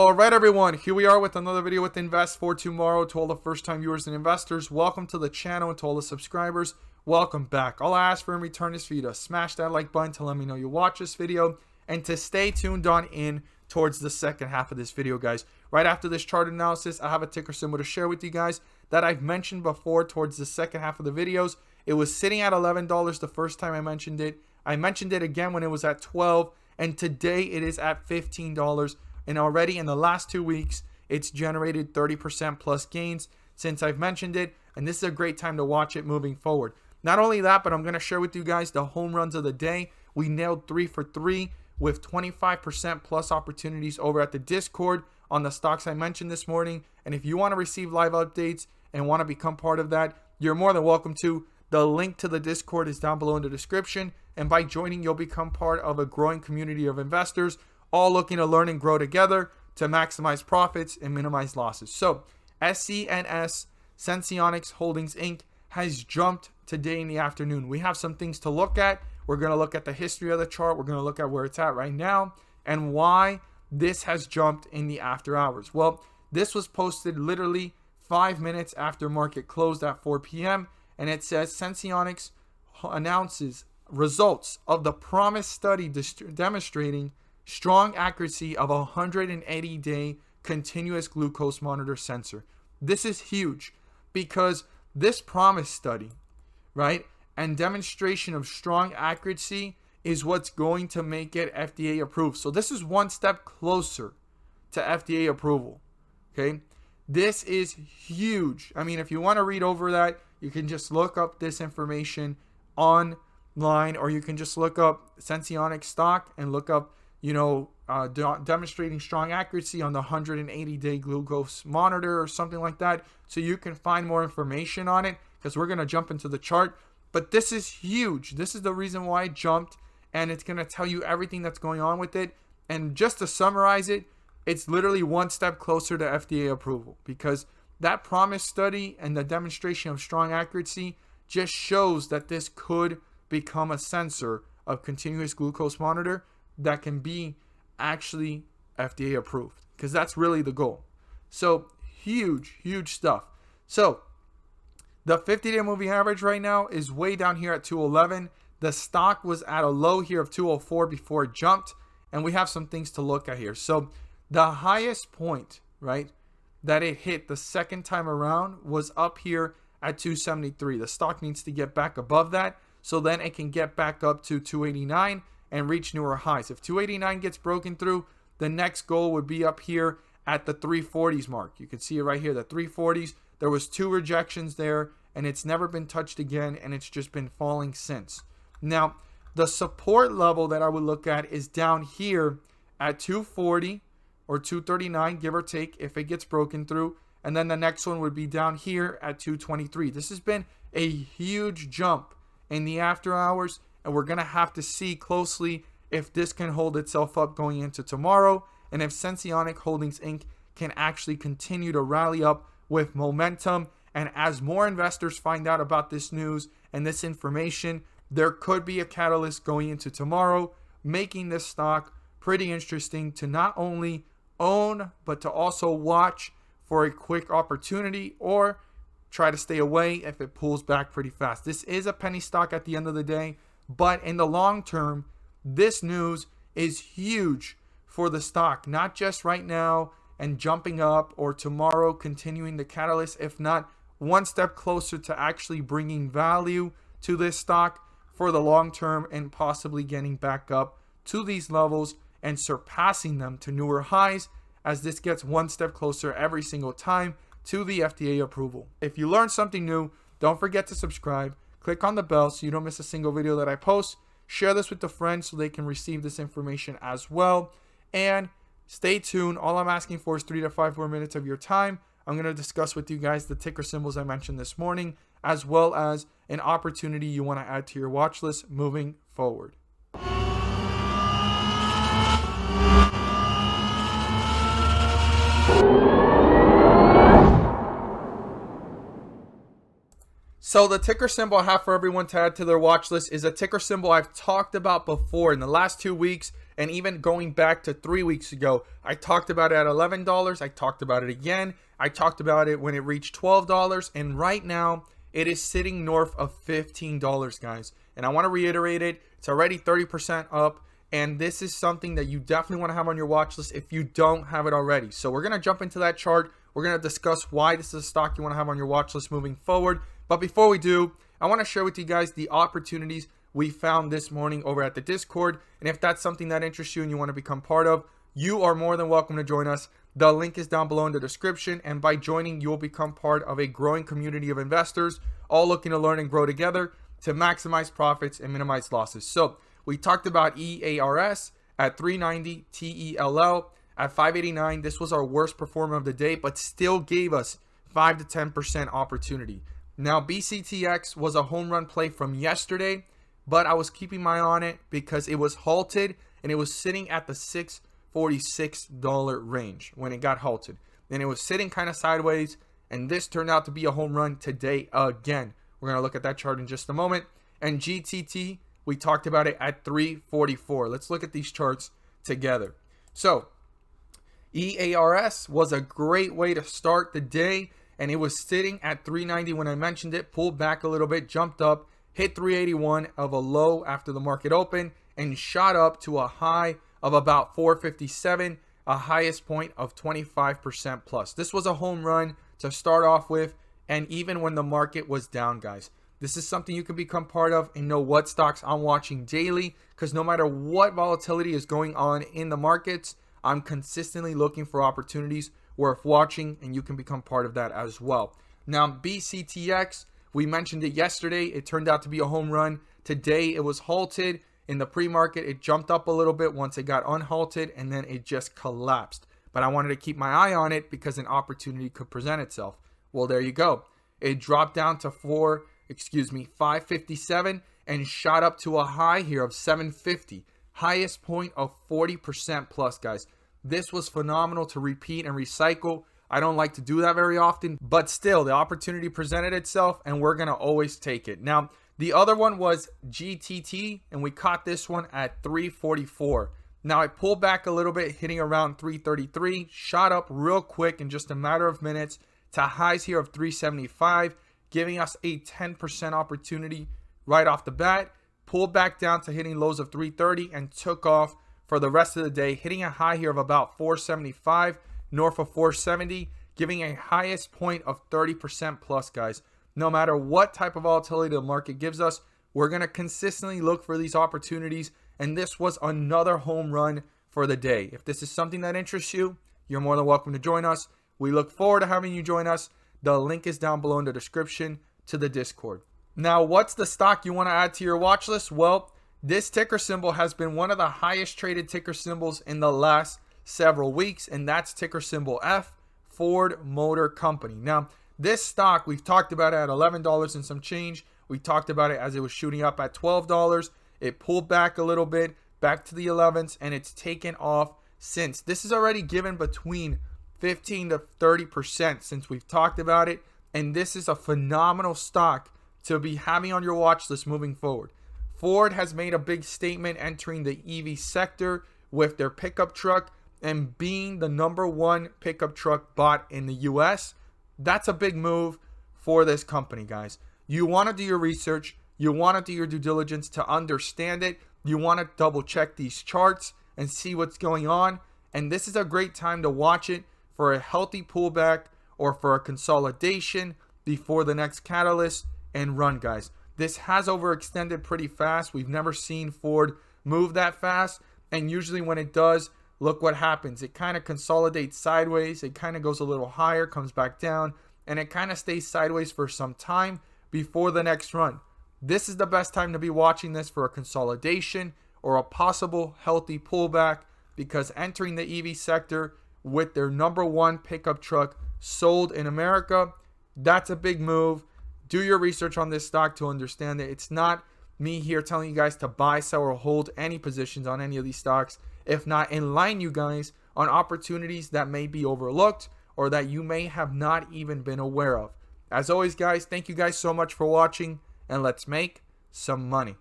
All right, everyone, here we are with another video with Invest for Tomorrow. To all the first-time viewers and investors, welcome to the channel, and to all the subscribers, welcome back. All I ask for in return is for you to smash that like button to let me know you watch this video, and to stay tuned on in towards the second half of this video, guys. Right after this chart analysis, I have a ticker symbol to share with you guys that I've mentioned before towards the second half of the videos. It was sitting at $11 the first time I mentioned it. I mentioned it again when it was at $12, and today it is at $15. And already in the last 2 weeks, it's generated 30% plus gains since I've mentioned it. And this is a great time to watch it moving forward. Not only that, but I'm going to share with you guys the home runs of the day. We nailed 3 for 3 with 25% plus opportunities over at the Discord on the stocks I mentioned this morning. And if you want to receive live updates and want to become part of that, you're more than welcome to. The link to the Discord is down below in the description. And by joining, you'll become part of a growing community of investors, all looking to learn and grow together to maximize profits and minimize losses. So, SENS Sensonics Holdings Inc. has jumped today in the afternoon. We have some things to look at. We're going to look at the history of the chart. We're going to look at where it's at right now and why this has jumped in the after hours. Well, this was posted literally 5 minutes after market closed at 4 p.m. And it says Sensonics announces results of the PROMISE study demonstrating strong accuracy of a 180-day continuous glucose monitor sensor. This is huge because this PROMISE study, right, and demonstration of strong accuracy is what's going to make it FDA approved. So this is one step closer to FDA approval, okay? This is huge. I mean, if you want to read over that, you can just look up this information online, or you can just look up Sensonics stock and look up demonstrating strong accuracy on the 180-day glucose monitor or something like that, so you can find more information on it, because we're going to jump into the chart. But this is huge. This is the reason why it jumped, and it's going to tell you everything that's going on with it. And just to summarize it, it's literally one step closer to FDA approval, because that PROMISE study and the demonstration of strong accuracy just shows that this could become a sensor of continuous glucose monitor that can be actually FDA approved, because that's really the goal. So huge stuff. So the 50-day moving average right now is way down here at 211. The stock was at a low here of 204 before it jumped, and we have some things to look at here. So the highest point, right, that it hit the second time around was up here at 273. The stock needs to get back above that, so then it can get back up to 289 and reach newer highs. If 289 gets broken through, the next goal would be up here at the 340s mark. You can see it right here, the 340s. There was 2 rejections there, and it's never been touched again, and it's just been falling since. Now, the support level that I would look at is down here at 240 or 239, give or take, if it gets broken through. And then the next one would be down here at 223. This has been a huge jump in the after hours, and we're going to have to see closely if this can hold itself up going into tomorrow, and if Sensonics Holdings Inc. can actually continue to rally up with momentum. And as more investors find out about this news and this information, there could be a catalyst going into tomorrow, making this stock pretty interesting to not only own, but to also watch for a quick opportunity, or try to stay away if it pulls back pretty fast. This is a penny stock at the end of the day, but in the long term, this news is huge for the stock, not just right now and jumping up, or tomorrow continuing the catalyst, if not one step closer to actually bringing value to this stock for the long term, and possibly getting back up to these levels and surpassing them to newer highs, as this gets one step closer every single time to the FDA approval. If you learned something new, don't forget to subscribe. Click on the bell so you don't miss a single video that I post. Share this with a friend so they can receive this information as well. And stay tuned. All I'm asking for is 3 to 5 more minutes of your time. I'm going to discuss with you guys the ticker symbols I mentioned this morning, as well as an opportunity you want to add to your watch list moving forward. So the ticker symbol I have for everyone to add to their watch list is a ticker symbol I've talked about before. In the last 2 weeks, And even going back to 3 weeks ago, I talked about it at $11. I talked about it again. I talked about it when it reached $12. And right now, it is sitting north of $15, guys. And I want to reiterate it. It's already 30% up. And this is something that you definitely want to have on your watch list if you don't have it already. So we're going to jump into that chart. We're going to discuss why this is a stock you want to have on your watch list moving forward. But before we do, I want to share with you guys the opportunities we found this morning over at the Discord. And if that's something that interests you and you want to become part of, you are more than welcome to join us. The link is down below in the description. And by joining, you will become part of a growing community of investors, all looking to learn and grow together to maximize profits and minimize losses. So we talked about EARS at 390, TELL at 589. This was our worst performer of the day, but still gave us 5 to 10% opportunity. Now, BCTX was a home run play from yesterday, but I was keeping my eye on it because it was halted and it was sitting at the $646 range when it got halted. And it was sitting kind of sideways, and this turned out to be a home run today again. We're going to look at that chart in just a moment. And GTT, we talked about it at 344. Let's look at these charts together. So EARS was a great way to start the day, and it was sitting at 390 when I mentioned it, pulled back a little bit, jumped up, hit 381 of a low after the market opened, and shot up to a high of about 457, a highest point of 25% plus. This was a home run to start off with, and even when the market was down, guys. This is something you can become part of and know what stocks I'm watching daily, because no matter what volatility is going on in the markets, I'm consistently looking for opportunities worth watching, and you can become part of that as well. Now, BCTX, we mentioned it yesterday. It turned out to be a home run. Today, it was halted. In the pre-market, it jumped up a little bit once it got unhalted, and then it just collapsed. But I wanted to keep my eye on it because an opportunity could present itself. Well, there you go. It dropped down to 557 and shot up to a high here of 750. Highest point of 40% plus, guys. This was phenomenal to repeat and recycle. I don't like to do that very often, but still, the opportunity presented itself, and we're going to always take it. Now, the other one was GTT, and we caught this one at 344. Now, I pulled back a little bit, hitting around 333, shot up real quick in just a matter of minutes to highs here of 375, giving us a 10% opportunity right off the bat. Pulled back down to hitting lows of 330 and took off for the rest of the day, hitting a high here of about 475, north of 470, giving a highest point of 30% plus, guys. No matter what type of volatility the market gives us, we're going to consistently look for these opportunities, and this was another home run for the day. If this is something that interests you, you're more than welcome to join us. We look forward to having you join us. The link is down below in the description to the Discord. Now, what's the stock you want to add to your watch list? Well, this ticker symbol has been one of the highest traded ticker symbols in the last several weeks, and that's ticker symbol F, Ford Motor Company. Now, this stock, we've talked about it at $11 and some change. We talked about it as it was shooting up at $12. It pulled back a little bit, back to the 11s, and it's taken off since. This is already given between 15 to 30% since we've talked about it, and this is a phenomenal stock to be having on your watch list moving forward. Ford has made a big statement entering the EV sector with their pickup truck and being the #1 pickup truck bought in the US. That's a big move for this company, guys. You want to do your research. You want to do your due diligence to understand it. You want to double check these charts and see what's going on. And this is a great time to watch it for a healthy pullback or for a consolidation before the next catalyst and run, guys. This has overextended pretty fast. We've never seen Ford move that fast. And usually when it does, look what happens. It kind of consolidates sideways. It kind of goes a little higher, comes back down, and it kind of stays sideways for some time before the next run. This is the best time to be watching this for a consolidation or a possible healthy pullback, because entering the EV sector with their #1 pickup truck sold in America, that's a big move. Do your research on this stock to understand it. It's not me here telling you guys to buy, sell, or hold any positions on any of these stocks, if not enlighten you guys on opportunities that may be overlooked or that you may have not even been aware of. As always, guys, thank you guys so much for watching, and let's make some money.